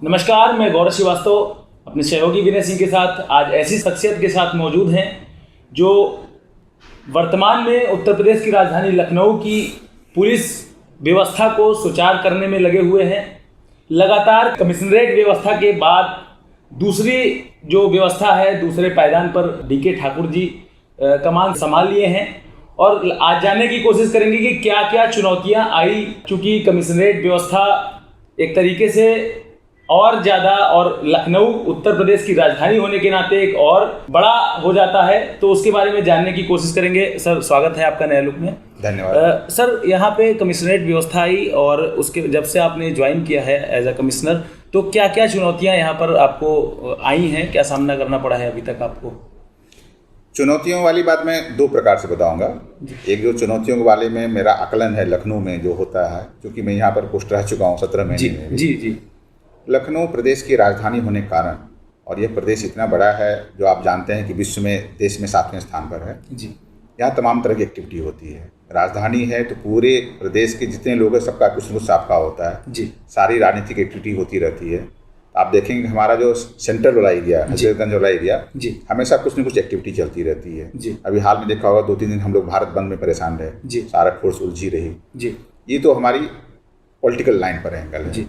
नमस्कार, मैं गौरव श्रीवास्तव अपने सहयोगी विनय सिंह के साथ आज ऐसी शख्सियत के साथ मौजूद हैं जो वर्तमान में उत्तर प्रदेश की राजधानी लखनऊ की पुलिस व्यवस्था को सुचारू करने में लगे हुए हैं। लगातार कमिश्नरेट व्यवस्था के बाद दूसरी जो व्यवस्था है, दूसरे पायदान पर डीके ठाकुर जी कमान संभाल लिए हैं और आज जानने की कोशिश करेंगे कि क्या क्या चुनौतियां आई, क्योंकि कमिश्नरेट व्यवस्था एक तरीके से और ज़्यादा और लखनऊ उत्तर प्रदेश की राजधानी होने के नाते एक और बड़ा हो जाता है, तो उसके बारे में जानने की कोशिश करेंगे। सर, स्वागत है आपका नया लुक में। धन्यवाद। सर, यहाँ पे कमिश्नरेट व्यवस्था आई और उसके जब से आपने ज्वाइन किया है एज अ कमिश्नर, तो क्या क्या चुनौतियाँ यहाँ पर आपको आई हैं, क्या सामना करना पड़ा है अभी तक आपको? चुनौतियों वाली बात मैं दो प्रकार से बताऊंगा। एक जो चुनौतियों के बारे में मेरा आकलन है लखनऊ में जो होता है, क्योंकि मैं यहाँ पर पोस्ट रह चुका हूँ 17 महीने में। जी। लखनऊ प्रदेश की राजधानी होने के कारण, और यह प्रदेश इतना बड़ा है जो आप जानते हैं कि विश्व में देश में 7वें स्थान पर है जी। यहाँ तमाम तरह की एक्टिविटी होती है। राजधानी है तो पूरे प्रदेश के जितने लोग हैं सबका कुछ न कुछ आपका होता है जी। सारी राजनीतिक एक्टिविटी होती रहती है। आप देखेंगे हमारा जो सेंट्रल वाला एरिया, हजरतगंज वाला एरिया, हमेशा कुछ न कुछ एक्टिविटी चलती रहती है जी। अभी हाल में देखा होगा 2-3 दिन हम लोग भारत बंद में परेशान रहे जी। सारा फोर्स उलझी रही जी। ये तो हमारी पॉलिटिकल लाइन पर एंगल है जी।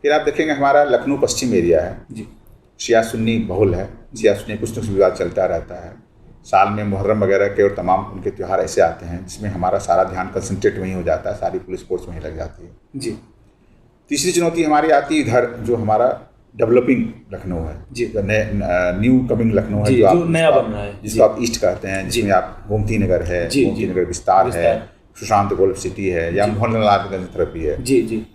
फिर आप देखेंगे हमारा लखनऊ पश्चिम एरिया है जी। शिया सुन्नी बहुल है, शिया सुन्नी कुछ न कुछ विवाद चलता रहता है। साल में मुहर्रम वगैरह के और तमाम उनके त्यौहार ऐसे आते हैं जिसमें हमारा सारा ध्यान कंसंट्रेट वहीं हो जाता है, सारी पुलिस फोर्स वहीं लग जाती है जी। तीसरी चुनौती हमारी आती है इधर जो हमारा डेवलपिंग लखनऊ है जी, न्यू कमिंग लखनऊ है जो नया बन रहा है, जिसको आप ईस्ट कहते हैं, जिसमें आप गोमती नगर है, गोमती नगर विस्तार है, सुशांत गोल्फ सिटी है या मोहनलालगंज तरफ भी है जी।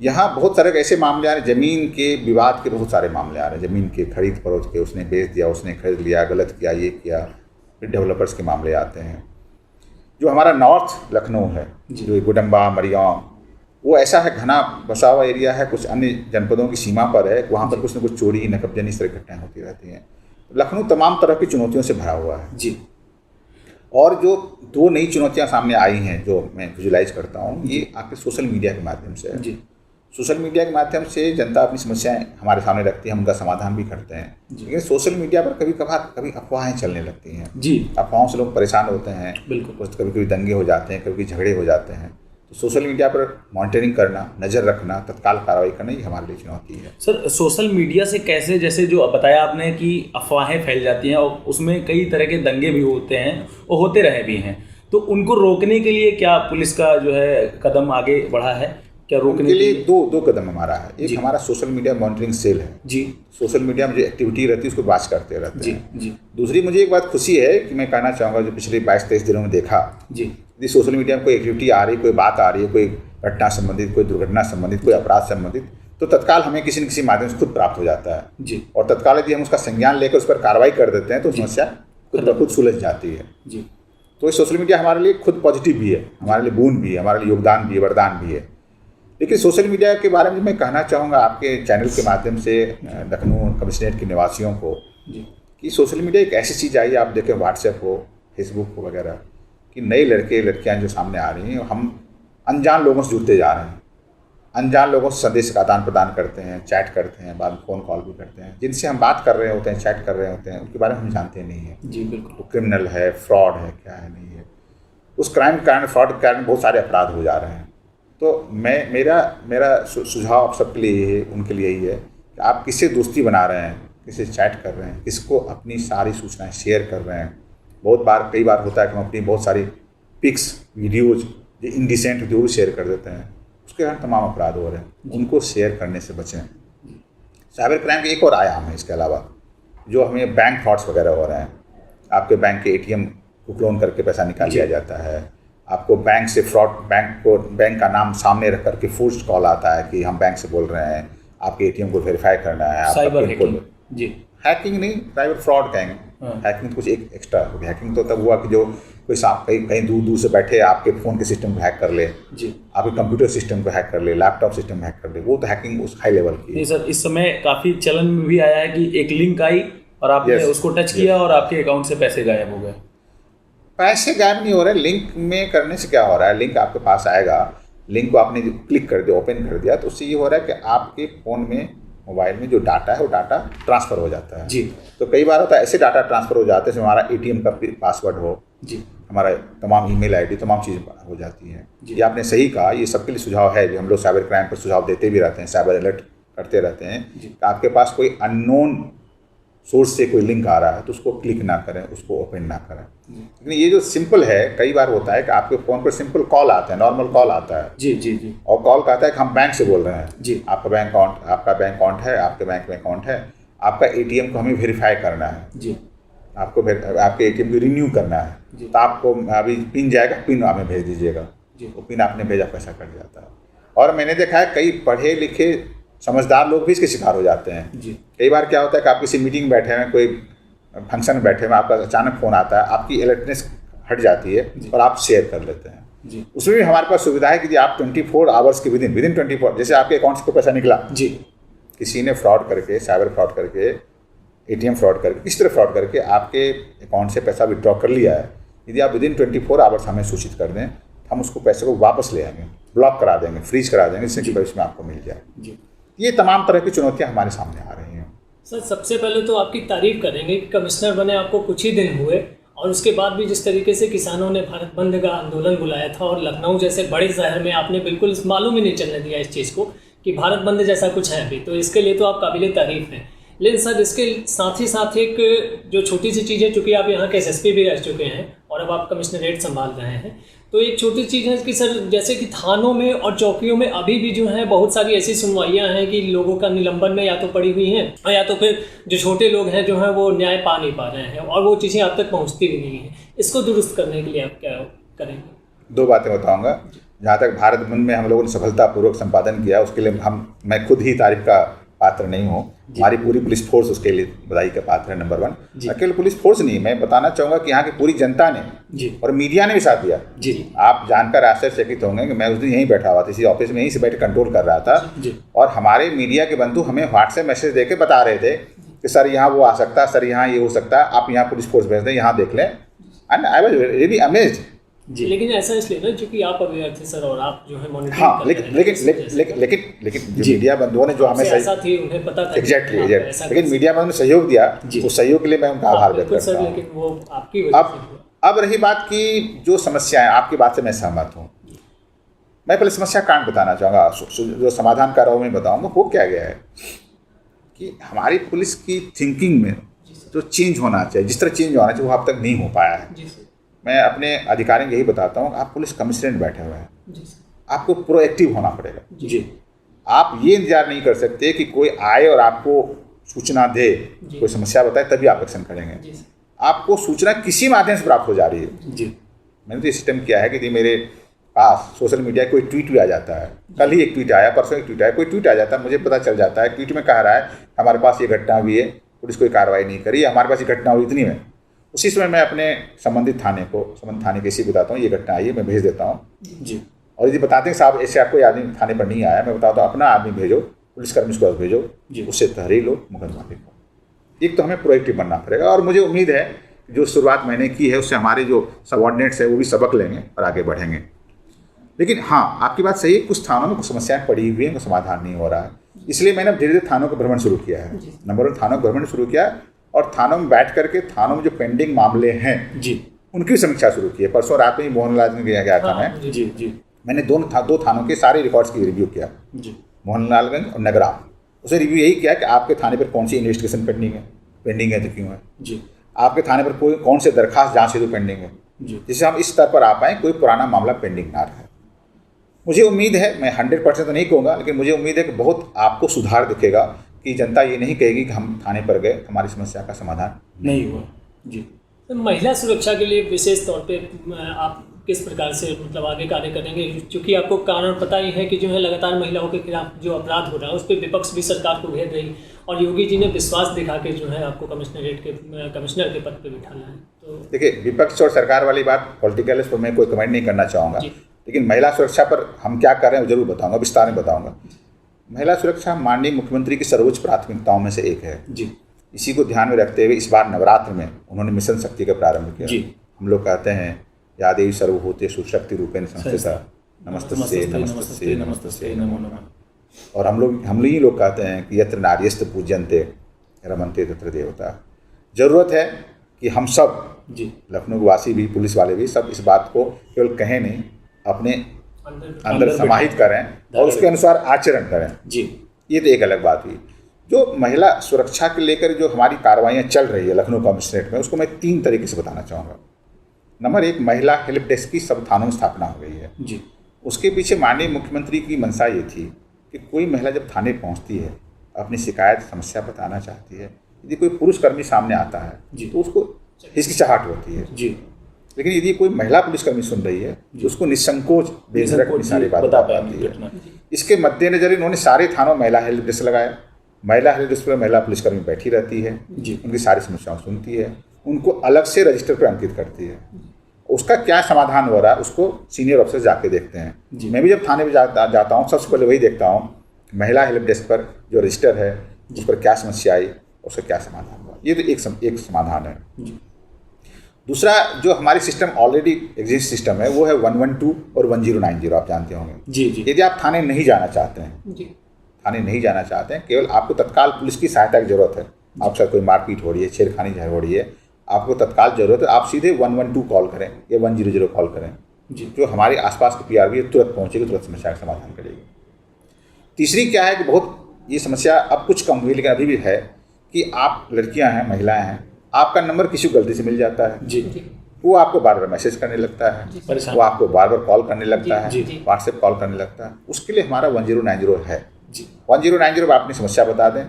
यहाँ बहुत सारे ऐसे मामले आ रहे हैं, ज़मीन के विवाद के बहुत सारे मामले आ रहे हैं। ज़मीन के खरीद फरोख्त के, उसने बेच दिया, उसने खरीद लिया, गलत किया, ये किया। फिर डेवलपर्स के मामले आते हैं। जो हमारा नॉर्थ लखनऊ है जो गुडम्बा मरियम, वो ऐसा है घना बसा हुआ एरिया है, कुछ अन्य जनपदों की सीमा पर है, वहाँ पर कुछ न कुछ चोरी नकबजनी इस तरह घटनाएं होती रहती हैं। लखनऊ तमाम तरह की चुनौतियों से भरा हुआ है जी। और जो 2 नई चुनौतियाँ सामने आई हैं जो मैं विजुलाइज करता हूँ, ये आपके सोशल मीडिया के माध्यम से है जी। सोशल मीडिया के माध्यम से जनता अपनी समस्याएं हमारे सामने रखती है, हम उनका समाधान भी करते हैं, लेकिन सोशल मीडिया पर कभी अफवाहें चलने लगती हैं जी। अफवाहों से लोग परेशान होते हैं, बिल्कुल। कभी दंगे हो जाते हैं, कभी झगड़े हो जाते हैं। तो सोशल मीडिया पर मॉनिटरिंग करना, नज़र रखना, तत्काल कार्रवाई करना, ये हमारे लिए चुनौती है। सर, सोशल मीडिया से कैसे, जैसे जो बताया आपने कि अफवाहें फैल जाती हैं और उसमें कई तरह के दंगे भी होते हैं और होते रहे भी हैं, तो उनको रोकने के लिए क्या पुलिस का जो है कदम आगे बढ़ा है? क्या रोकने के लिए दो कदम हमारा है। एक हमारा सोशल मीडिया मॉनिटरिंग सेल है जी। सोशल मीडिया में जो एक्टिविटी रहती है उसको वॉच करते रहते हैं जी। दूसरी मुझे एक बात खुशी है कि मैं कहना चाहूँगा, जो पिछले 22-23 दिनों में देखा जी, यदि सोशल मीडिया में कोई एक्टिविटी आ रही, कोई बात आ रही है, कोई घटना संबंधित, कोई दुर्घटना संबंधित, कोई अपराध संबंधित, तो तत्काल हमें किसी न किसी माध्यम से खुद प्राप्त हो जाता है जी। और तत्काल यदि हम उसका संज्ञान लेकर उस पर कार्रवाई कर देते हैं तो समस्या खुद ब खुद सुलझ जाती है जी। तो ये सोशल मीडिया हमारे लिए खुद पॉजिटिव भी है, हमारे लिए बूंद भी है, हमारे लिए योगदान भी है, वरदान भी है। लेकिन सोशल मीडिया के बारे में मैं कहना चाहूँगा आपके चैनल के माध्यम से लखनऊ कमिश्नरेट के निवासियों को जी, कि सोशल मीडिया एक ऐसी चीज़ आई, आप देखें व्हाट्सएप हो, फेसबुक हो वगैरह, कि नए लड़के लड़कियाँ जो सामने आ रही हैं, हम अनजान लोगों से जुड़ते जा रहे हैं, अनजान लोगों से संदेश का आदान प्रदान करते हैं, चैट करते हैं, बाद में फ़ोन कॉल भी करते हैं, जिनसे हम बात कर रहे होते हैं, चैट कर रहे होते हैं, उनके बारे में हम जानते नहीं हैं जी। बिल्कुल, वो क्रिमिनल है, फ्रॉड है, क्या है, नहीं है। उस क्राइम के कारण, फ्रॉड के कारण बहुत सारे अपराध हो जा रहे हैं। तो मेरा सुझाव आप सबके लिए ये है, उनके लिए यही है कि आप किससे दोस्ती बना रहे हैं, किससे चैट कर रहे हैं, किसको अपनी सारी सूचनाएं शेयर कर रहे हैं। कई बार होता है कि हम अपनी बहुत सारी पिक्स, वीडियोज़ जो इंडिसेंट जो भी शेयर कर देते हैं, उसके कारण तमाम अपराध हो रहे हैं। उनको शेयर करने से बचें। साइबर क्राइम का एक और आयाम है इसके अलावा, जो हमें बैंक फ्रॉड्स वगैरह हो रहे हैं। आपके बैंक के ATM को क्लोन करके पैसा निकाल लिया जाता है, आपको बैंक से फ्रॉड, बैंक का नाम सामने रख करके फोर्स्ड कॉल आता है कि हम बैंक से बोल रहे हैं, आपके ATM को वेरीफाई करना है। साइबर हैकिंग जी, हैकिंग नहीं, साइबर फ्रॉड कहेंगे। हैकिंग कुछ एक एक्स्ट्रा हो गया। हैकिंग तो तब हुआ कि जो कोई कहीं दूर से बैठे आपके फ़ोन के सिस्टम को हैक कर ले जी, आपके कंप्यूटर सिस्टम को हैक कर ले, लैपटॉप सिस्टम हैक कर ले, वो तो हैकिंग उस हाई लेवल की। नहीं सर, इस समय काफ़ी चलन में भी आया है कि एक लिंक आई और आपने उसको टच किया और आपके अकाउंट से पैसे गायब हो गए। पैसे गायब नहीं हो रहे, लिंक में करने से क्या हो रहा है, लिंक आपके पास आएगा, लिंक को आपने क्लिक कर दिया, ओपन कर दिया, तो उससे ये हो रहा है कि आपके फ़ोन में मोबाइल में जो डाटा है वो डाटा ट्रांसफ़र हो जाता है जी। तो कई बार होता है ऐसे डाटा ट्रांसफ़र हो जाते हैं जैसे हमारा ATM का पासवर्ड हो जी, हमारा तमाम ईमेल आईडी तमाम चीज़ें हो जाती हैं। ये आपने सही कहा, ये सबके लिए सुझाव है जो हम लोग साइबर क्राइम पर सुझाव देते भी रहते हैं, साइबर अलर्ट करते रहते हैं कि आपके पास कोई अननोन सोर्स से कोई लिंक आ रहा है तो उसको क्लिक ना करें, उसको ओपन ना करें। लेकिन ये जो सिंपल है, कई बार होता है कि आपके फ़ोन पर सिंपल कॉल आता है, नॉर्मल कॉल आता है जी जी जी, और कॉल कहता है कि हम बैंक से बोल रहे हैं जी, आपका बैंक अकाउंट है, आपके बैंक में अकाउंट है, आपका ATM को हमें वेरीफाई करना है जी, आपको आपके ATM को रिन्यू करना है तो आपको अभी पिन जाएगा, पिन हमें भेज दीजिएगा। वो पिन आपने भेजा, पैसा कट जाता है। और मैंने देखा है कई पढ़े लिखे समझदार लोग भी इसके शिकार हो जाते हैं जी। कई बार क्या होता है कि आप किसी मीटिंग में बैठे हैं, कोई फंक्शन में बैठे हैं, आपका अचानक फ़ोन आता है, आपकी अलर्टनेस हट जाती है और आप शेयर कर लेते हैं जी। उसमें भी हमारे पास सुविधा है कि आप 24 आवर्स के विदिन 24 जैसे आपके अकाउंट से कोई पैसा निकला जी, किसी ने फ्रॉड करके, साइबर फ्रॉड करके, ATM फ्रॉड करके, किस तरह फ्रॉड करके आपके अकाउंट से पैसा विड्रॉ कर लिया है, यदि आप विदिन 24 आवर्स हमें सूचित कर दें, हम उसको पैसे को वापस ले आएंगे, ब्लॉक करा देंगे, फ्रीज करा देंगे, जिससे कि भविष्य में आपको मिल जाए। जी। ये तमाम तरह की चुनौतियाँ हमारे सामने आ रही हैं। सर, सबसे पहले तो आपकी तारीफ करेंगे कि कमिश्नर बने आपको कुछ ही दिन हुए और उसके बाद भी जिस तरीके से किसानों ने भारत बंद का आंदोलन बुलाया था और लखनऊ जैसे बड़े शहर में आपने बिल्कुल मालूम ही नहीं चलने दिया इस चीज़ को कि भारत बंद जैसा कुछ है अभी, तो इसके लिए तो आप काबिल तारीफ हैं। लेकिन सर, इसके साथ ही साथ एक जो छोटी सी चीज़ है, चूँकि आप यहाँ के SSP भी रह चुके हैं और अब आप कमिश्नरेट संभाल रहे हैं, तो एक छोटी चीज़ है कि सर जैसे कि थानों में और चौकियों में अभी भी जो है बहुत सारी ऐसी सुनवाइयाँ हैं कि लोगों का निलंबन में या तो पड़ी हुई हैं और या तो फिर जो छोटे लोग हैं जो हैं वो न्याय पा नहीं पा रहे हैं और वो चीज़ें आप तक पहुँचती भी नहीं हैं। इसको दुरुस्त करने के लिए आप क्या करेंगे? 2 बातें बताऊंगा। जहाँ तक भारत बंद में हम लोगों ने सफलतापूर्वक संपादन किया उसके लिए मैं खुद ही तारीफ का पात्र नहीं हूँ, हमारी पूरी पुलिस फोर्स उसके लिए बधाई का पात्र है, नंबर 1। अकेले पुलिस फोर्स नहीं, मैं बताना चाहूँगा कि यहाँ की पूरी जनता ने और मीडिया ने भी साथ दिया। आप जानकर आश्चर्यचकित होंगे कि मैं उस दिन यहीं बैठा हुआ था, इसी ऑफिस में यहीं से बैठ कंट्रोल कर रहा था और हमारे मीडिया के बंधु हमें व्हाट्सएप मैसेज देके बता रहे थे कि सर यहाँ वो आ सकता है, सर यहाँ ये हो सकता है, आप यहाँ पुलिस फोर्स भेज दें, यहाँ देख लें। And I was really amazed. जी, लेकिन ऐसा इसलिए ना क्योंकि आप अवेयर थे सर और आप जो है मॉनिटरिंग हाँ, लेकिन जो मीडिया बंधुओं ने जो हमें ऐसा थी, उन्हें पता था एग्जैक्टली लेकिन मीडिया बंधुओं ने सहयोग दिया, उस सहयोग के लिए मैं उनका आभार व्यक्त करता हूँ। लेकिन वो आपकी वजह से। अब रही बात की जो समस्याएं, आपकी बात से मैं सहमत हूँ। मैं पहले समस्या कांड बताना चाहूँगा, जो समाधान का मैं बताऊँगा वो क्या गया है कि हमारी पुलिस की थिंकिंग में जो चेंज होना चाहिए, जिस तरह चेंज होना चाहिए वो अब तक नहीं हो पाया है। मैं अपने अधिकारियों को यही बताता हूँ, आप पुलिस कमिश्नरेट बैठे हुए हैं, आपको प्रोएक्टिव होना पड़ेगा। जी, आप ये इंतजार नहीं कर सकते कि कोई आए और आपको सूचना दे, कोई समस्या बताए तभी आप एक्शन करेंगे। आपको सूचना किसी माध्यम से प्राप्त हो जा रही है। जी, मैंने तो ये सिस्टम किया है कि यदि मेरे पास सोशल मीडिया कोई ट्वीट भी आ जाता है, कल ही एक ट्वीट आया, परसों एक ट्वीट आया, कोई ट्वीट आ जाता है, मुझे पता चल जाता है ट्वीट में कह रहा है हमारे पास ये घटना हुई है, पुलिस कोई कार्रवाई नहीं करी, हमारे पास ये घटना हुई इतनी में, उसी समय मैं अपने संबंधित थाने के इसी बताता हूँ ये घटना आई है, मैं भेज देता हूँ जी। और यदि बताते हैं साहब ऐसे आपको आदमी थाने पर नहीं आया, मैं बताता हूँ अपना आदमी भेजो, पुलिसकर्मी को भेजो, उससे तहरीर लो, मुकदमा लिखो। एक तो हमें प्रोएक्टिव बनना पड़ेगा और मुझे उम्मीद है जो शुरुआत मैंने की है उससे हमारे जो सबऑर्डिनेट्स है वो भी सबक लेंगे और आगे बढ़ेंगे। लेकिन हाँ, आपकी बात सही है, कुछ थानों में कुछ समस्याएं पड़ी हुई हैं, समाधान नहीं हो रहा है, इसलिए मैंने धीरे धीरे थानों का भ्रमण शुरू किया है। नंबर 1 थानों का भ्रमण शुरू किया और थानों में बैठ करके थानों में जो पेंडिंग मामले हैं उनकी समीक्षा शुरू की है। परसों रात में ही मोहनलाल में गया था मैं। मैंने दो थानों के सारे रिकॉर्ड्स की रिव्यू किया, मोहनलालगंज और नगराम। उसे रिव्यू यही किया कि आपके थाने पर कौन सी इन्वेस्टिगेशन पेंडिंग है तो क्यों है, आपके थाने पर कोई कौन से दरखास्त जांच हेतु पेंडिंग है, जिससे हम इस स्तर पर आ पाएँ कोई पुराना मामला पेंडिंग ना रहे। मुझे उम्मीद है, मैं 100% तो नहीं कहूँगा, लेकिन मुझे उम्मीद है कि बहुत आपको सुधार दिखेगा कि जनता ये नहीं कहेगी कि हम थाने पर गए, हमारी समस्या का समाधान नहीं हुआ। जी, तो महिला सुरक्षा के लिए विशेष तौर पे आप किस प्रकार से मतलब आगे कार्य करेंगे, क्योंकि आपको कारण पता ही है कि जो है लगातार महिलाओं के खिलाफ जो अपराध हो रहा है उस पर विपक्ष भी सरकार को घेर रही और योगी जी ने विश्वास दिखा के जो है आपको कमिश्नर के पद पर बिठाना है। तो देखिए, विपक्ष और सरकार वाली बात पॉलिटिकल है, इस पर मैं कोई कमेंट नहीं करना चाहूँगा, लेकिन महिला सुरक्षा पर हम क्या कर रहे हैं जरूर बताऊँगा, विस्तार में बताऊँगा। महिला सुरक्षा माननीय मुख्यमंत्री की सर्वोच्च प्राथमिकताओं में से एक है। इसी को ध्यान में रखते हुए इस बार नवरात्र में उन्होंने मिशन शक्ति का प्रारंभ किया। हम लोग कहते हैं या देवी सर्वभूतेषु शक्ति रूपेण संस्थिता, नमस्तस्यै नमस्तस्यै नमस्तस्यै नमो नमः। और हम ही लोग कहते हैं कि यत्र नार्यस्त पूज्यन्ते रमन्ते तत्र देवता। ज़रूरत है कि हम सब जी, लखनऊ वासी भी, पुलिस वाले भी, सब इस बात को केवल कहें नहीं, अपने अंदर समाहित करें और उसके अनुसार आचरण करें जी। ये तो एक अलग बात हुई। जो महिला सुरक्षा के लेकर जो हमारी कार्रवाइयाँ चल रही है लखनऊ कमिश्नरेट में, उसको मैं 3 तरीके से बताना चाहूँगा। नंबर 1, महिला हेल्प डेस्क की सब थानों में स्थापना हो गई है जी। उसके पीछे माननीय मुख्यमंत्री की मंशा ये थी कि कोई महिला जब थाने पहुंचती है, अपनी शिकायत समस्या बताना चाहती है, यदि कोई पुरुष कर्मी सामने आता है जी, तो उसको हिचकिचाहट होती है जी। लेकिन यदि कोई महिला पुलिसकर्मी सुन रही है तो उसको निसंकोच बेझिझक अपनी सारी बात बता पाती है। इसके मद्देनजर इन्होंने सारे थानों में महिला हेल्प डेस्क लगाया। महिला हेल्प डेस्क पर महिला पुलिसकर्मी बैठी रहती है जी, उनकी सारी समस्याओं सुनती है, उनको अलग से रजिस्टर पर अंकित करती है। उसका क्या समाधान हो रहा है उसको सीनियर ऑफिसर जाके देखते हैं। मैं भी जब थाने में जाता हूँ सबसे पहले वही देखता हूँ महिला हेल्प डेस्क पर जो रजिस्टर है उस पर क्या समस्या आई, उसका क्या समाधान हुआ। ये तो एक समाधान है। दूसरा, जो हमारी सिस्टम ऑलरेडी एग्जिस्ट सिस्टम है वो है 112 और 1090, आप जानते होंगे। जी जी। यदि आप थाने नहीं जाना चाहते हैं जी, थाने नहीं जाना चाहते हैं, केवल आपको तत्काल पुलिस की सहायता की जरूरत है, आपके साथ कोई मारपीट हो रही है, छेड़खानी हो रही है, आपको तत्काल जरूरत है, आप सीधे 112 कॉल करें या 100 कॉल करें जी। जो हमारे आसपास की PRV है तुरंत पहुँचेगी, तुरंत समस्या का समाधान करेगी। तीसरी क्या है कि बहुत ये समस्या अब कुछ कम हुई लेकिन अभी भी है कि आप लड़कियां हैं, महिलाएं हैं, आपका नंबर किसी को गलती से मिल जाता है जी, वो आपको बार बार मैसेज करने लगता है, परेशान। वो आपको बार बार कॉल करने लगता है, जी, जी। व्हाट्सएप कॉल करने लगता है। उसके लिए हमारा 1090 है जी 1090 पर अपनी समस्या बता दें,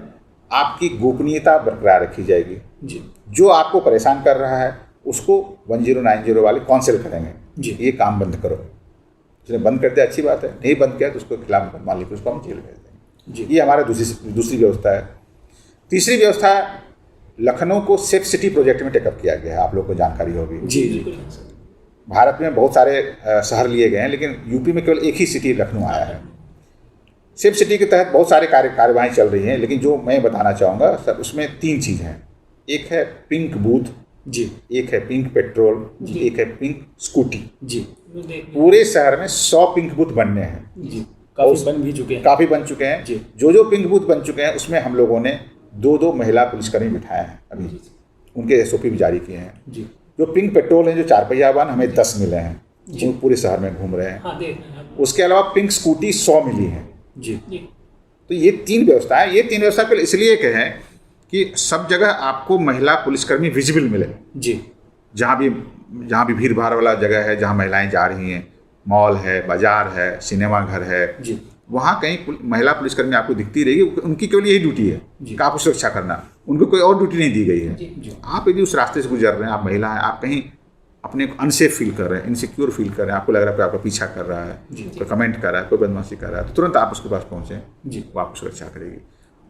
आपकी गोपनीयता बरकरार रखी जाएगी। जी जो आपको परेशान कर रहा है उसको 1090 वाले काउंसिल करेंगे जी। ये काम बंद करो। उसने बंद कर दिया अच्छी बात है, नहीं बंद किया तो उसको खिलाफ मुकदमा लिख उसको हम जेल भेज देंगे। जी। ये हमारा दूसरी व्यवस्था है। तीसरी व्यवस्था, लखनऊ को सेफ सिटी प्रोजेक्ट में टेकअप किया गया है, आप लोग को जानकारी होगी। जी जी। भारत में बहुत सारे शहर लिए गए हैं लेकिन यूपी में केवल एक ही सिटी लखनऊ आया है। सेफ सिटी के तहत बहुत सारे कार्यवाही चल रही हैं लेकिन जो मैं बताना चाहूँगा सर उसमें 3 चीज़ हैं। एक है पिंक बूथ जी, एक है पिंक पेट्रोल, एक है पिंक स्कूटी। जी पूरे शहर में 100 पिंक बूथ बनने हैं जी। काफ़ी बन भी चुके हैं। काफ़ी बन चुके हैं जी। जो पिंक बूथ बन चुके हैं उसमें हम लोगों ने 2 महिला पुलिसकर्मी बिठाए हैं, अभी उनके SOP भी जारी किए हैं। जी जो पिंक पेट्रोल हैं जो 4 पहिया वाहन हमें 10 मिले हैं जो पूरे शहर में घूम रहे हैं। हाँ, देख रहे हैं। उसके अलावा पिंक स्कूटी 100 मिली हैं। जी जी, तो ये 3 व्यवस्थाएं, ये 3 व्यवस्था केवल इसलिए कहें कि सब जगह आपको महिला पुलिसकर्मी विजिबल मिले। जी। जहाँ भी भीड़ भाड़ वाला जगह है, जहाँ महिलाएं जा रही हैं, मॉल है, बाजार है, सिनेमा घर है, जी। वहाँ कहीं महिला पुलिसकर्मी आपको दिखती रहेगी। उनकी केवल यही ड्यूटी है जी। कि आपको सुरक्षा करना, उनको कोई और ड्यूटी नहीं दी गई है। जी। आप यदि उस रास्ते से गुजर रहे हैं, आप महिला हैं, आप कहीं अपने को अनसेफ फील कर रहे हैं, इनसिक्योर फील कर रहे हैं, आपको लग रहा है कि आपका पीछा कर रहा है, कोई कमेंट कर रहा है, कोई बदमाशी कर रहा है, तो तुरंत आप उसके पास पहुँचें जी। वो आपको सुरक्षा करेगी।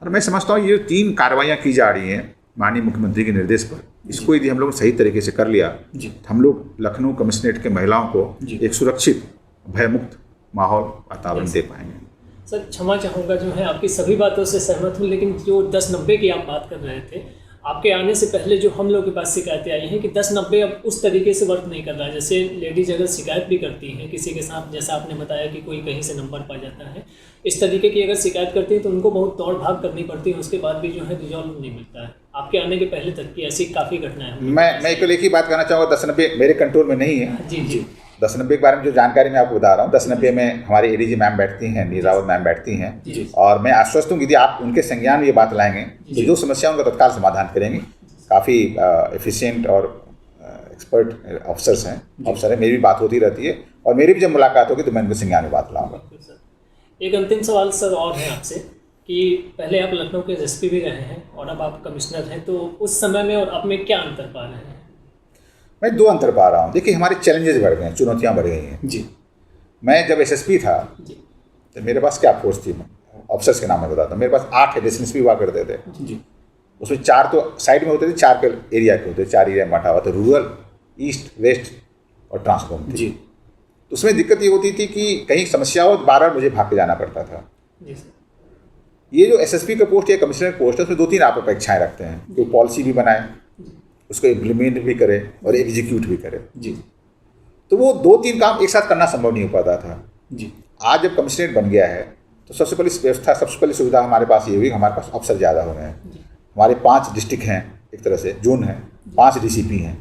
और मैं समझता हूँ ये 3 कार्रवाइयाँ की जा रही हैं माननीय मुख्यमंत्री के निर्देश पर, इसको यदि हम लोग सही तरीके से कर लिया जी। तो हम लोग लखनऊ कमिश्नरेट के महिलाओं को जी। एक सुरक्षित भयमुक्त माहौल वातावरण दे पाएंगे। सर क्षमा चाहूँगा, जो है आपकी सभी बातों से सहमत हूँ, लेकिन जो 1090 की आप बात कर रहे थे, आपके आने से पहले जो हम लोग के पास शिकायतें आई हैं कि 1090 अब उस तरीके से वर्क नहीं कर रहा है। जैसे लेडीज अगर शिकायत भी करती हैं किसी के साथ, जैसा आपने बताया कि कोई कहीं से नंबर पा जाता है, इस तरीके की अगर शिकायत करती है तो उनको बहुत दौड़ भाग करनी पड़ती है, उसके बाद भी जो है रिजॉल्व नहीं मिलता है। आपके आने के पहले तक की ऐसी काफ़ी घटनाएं हैं। मैं केवल एक ही बात कहना चाहूँगा, 1090 मेरे कंट्रोल में नहीं है। जी जी। 1090 के बारे में जो जानकारी मैं आपको बता रहा हूँ, 1090 में हमारी ADG मैम बैठती हैं, नीलावत मैम बैठती हैं, और मैं आश्वस्त हूँ कि यदि आप उनके संज्ञान में ये बात लाएंगे तो जो समस्या उनका तत्काल समाधान करेंगे। काफ़ी एफिशिएंट और एक्सपर्ट अफसर हैं, मेरी भी बात होती रहती है और मेरी भी जब मुलाकात होगी तो मैं उनके संज्ञान में बात लाऊंगा। एक अंतिम सवाल सर और है आपसे कि पहले आप लखनऊ के SSP भी रहे हैं और अब आप कमिश्नर हैं, तो उस समय में और अब में क्या अंतर पा रहे हैं? मैं 2 अंतर पा रहा हूँ। देखिए, हमारे चैलेंजेस बढ़ गए हैं, चुनौतियाँ बढ़ गई हैं। जी। मैं जब SSP था जी तो मेरे पास क्या फोर्स थी, ऑफिसर्स के नाम मैं बताता हूँ। मेरे पास 8 एडिशनल SSP हुआ करते थे। जी। उसमें 4 तो साइड में होते थे, 4 के एरिया के होते थे, 4 एरिया में बांटा हुआ था, रूरल, ईस्ट, वेस्ट और ट्रांसफॉर्म थी। जी। तो उसमें दिक्कत ये होती थी कि कहीं समस्या हो तो बार मुझे भाग के जाना पड़ता था। जी सर। ये जो SSP का पोस्ट या कमिश्नर पोस्ट है उसमें 2-3 आप अपेक्षाएं रखते हैं, कोई पॉलिसी भी बनाए, उसको इम्प्लीमेंट भी करे और एग्जीक्यूट भी करे। जी। तो वो 2-3 काम एक साथ करना संभव नहीं हो पाता था। जी। आज जब कमिश्नरेट बन गया है तो सबसे पहली व्यवस्था, सबसे पहली सुविधा हमारे पास ये हुई, हमारे पास अफसर ज़्यादा हो गए हैं। हमारे 5 डिस्ट्रिक्ट हैं, एक तरह से जोन है, 5 डीसीपी हैं,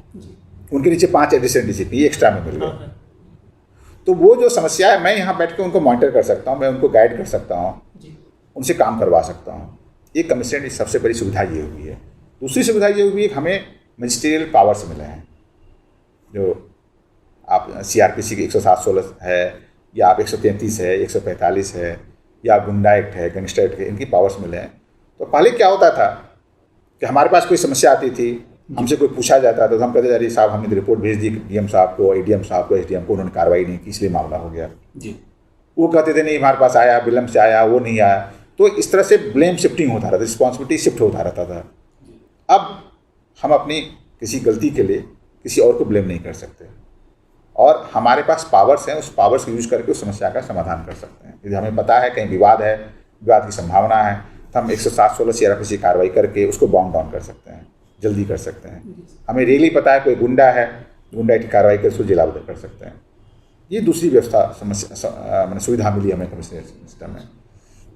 उनके नीचे 5 एडिशनल डीसीपी एक्स्ट्रा में मिल गए। तो वो जो समस्या है, मैं यहाँ बैठ के उनको मॉनिटर कर सकता हूँ, मैं उनको गाइड कर सकता हूँ, उनसे काम करवा सकता हूँ। ये कमिश्नरेट की सबसे बड़ी सुविधा ये हुई है। दूसरी सुविधा ये हुई है कि हमें मजिस्ट्रियल पावर्स मिले हैं, जो आप CRPC के 107-16 है, या आप 133 है, 145 है, या गुंडा एक्ट है, गैंगस्टर एक्ट है, इनकी पावर्स मिले हैं। तो पहले क्या होता था कि हमारे पास कोई समस्या आती थी, हमसे कोई पूछा जाता था तो हम कहते अरे साहब हमने रिपोर्ट भेज दी DM साहब को, ADM साहब को, SDM को, उन्होंने कार्रवाई नहीं की इसलिए मामला हो गया जी। वो कहते थे नहीं हमारे पास आया, विलम्ब से आया, वो नहीं आया। तो इस तरह से ब्लेम शिफ्टिंग होता रहता, रिस्पॉन्सिबिलिटी शिफ्ट होता रहता था। अब हम अपनी किसी गलती के लिए किसी और को ब्लेम नहीं कर सकते, और हमारे पास पावर्स हैं, उस पावर्स को यूज करके उस समस्या का समाधान कर सकते हैं। यदि हमें पता है कहीं विवाद है, विवाद की संभावना है, तो हम 107-16 CRPC कार्रवाई करके उसको बाउंड डाउन कर सकते हैं, जल्दी कर सकते हैं। हमें रियली पता है कोई गुंडा है, गुंडा की कार्रवाई कर उसको जेलाबंद कर सकते हैं। ये दूसरी व्यवस्था मैंने सुविधा मिली हमें कमिश्नरेट सिस्टम में।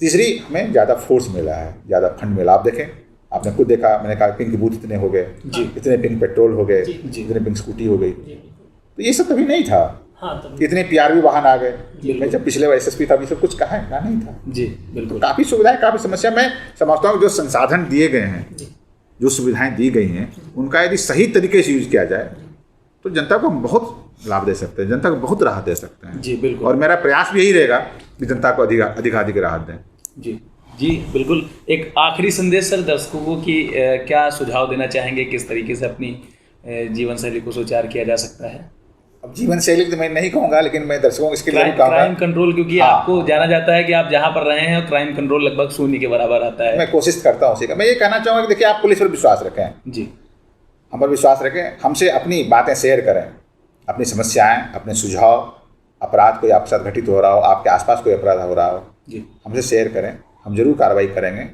तीसरी, हमें ज़्यादा फोर्स मिला है, ज़्यादा फंड मिला। आप देखें, आपने खुद देखा, मैंने कहा पिंक बूथ इतने हो गए, इतने पिंक पेट्रोल हो गए, इतने पिंक स्कूटी हो गई, तो ये सब कभी नहीं था। इतने PRV वाहन आ गए। मैं जब पिछले बार SSP था, ये सब कुछ कहा नहीं था जी, बिल्कुल। तो काफ़ी सुविधाएं, काफ़ी समस्या। मैं समझता हूँ जो संसाधन दिए गए हैं, जो सुविधाएं दी गई हैं, उनका यदि सही तरीके से यूज किया जाए तो जनता को हम बहुत लाभ दे सकते हैं, जनता को बहुत राहत दे सकते हैं जी, बिल्कुल। और मेरा प्रयास भी यही रहेगा कि जनता को अधिक राहत दें जी, बिल्कुल। एक आखिरी संदेश सर दर्शकों को कि क्या सुझाव देना चाहेंगे, किस तरीके से अपनी जीवन शैली को सुचार किया जा सकता है? अब जीवन शैली तो मैं नहीं कहूँगा, लेकिन मैं दर्शकों को इसके लिए कहूँगा क्राइम कंट्रोल, क्योंकि आपको जाना जाता है कि आप जहाँ पर रहे हैं क्राइम कंट्रोल लगभग 0 के बराबर आता है। मैं कोशिश करता हूँ उसी का। मैं ये कहना चाहूँगा कि देखिए, आप पुलिस पर विश्वास रखें जी, हम पर विश्वास रखें, हमसे अपनी बातें शेयर करें, अपनी समस्याएं, अपने सुझाव, अपराध कोई आपके साथ घटित हो रहा हो, आपके आसपास कोई अपराध हो रहा हो जी, हमसे शेयर करें, हम जरूर कार्रवाई करेंगे।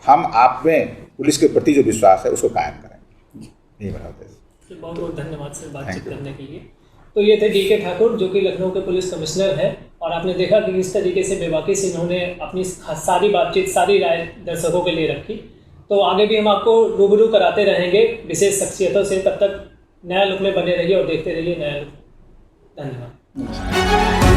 हम आप में पुलिस के प्रति जो विश्वास है उसको कायम करेंगे। यही मेरा उद्देश्य। बहुत बहुत धन्यवाद सर बातचीत करने के लिए। तो ये थे DK ठाकुर, जो कि लखनऊ के पुलिस कमिश्नर है, और आपने देखा कि किस तरीके से बेबाकी से इन्होंने अपनी सारी बातचीत, सारी राय दर्शकों के लिए रखी। तो आगे भी हम आपको रूबरू कराते रहेंगे विशेष शख्सियतों से। तब तक नया लुक में बने रहिए और देखते रहिए नया लुक। धन्यवाद।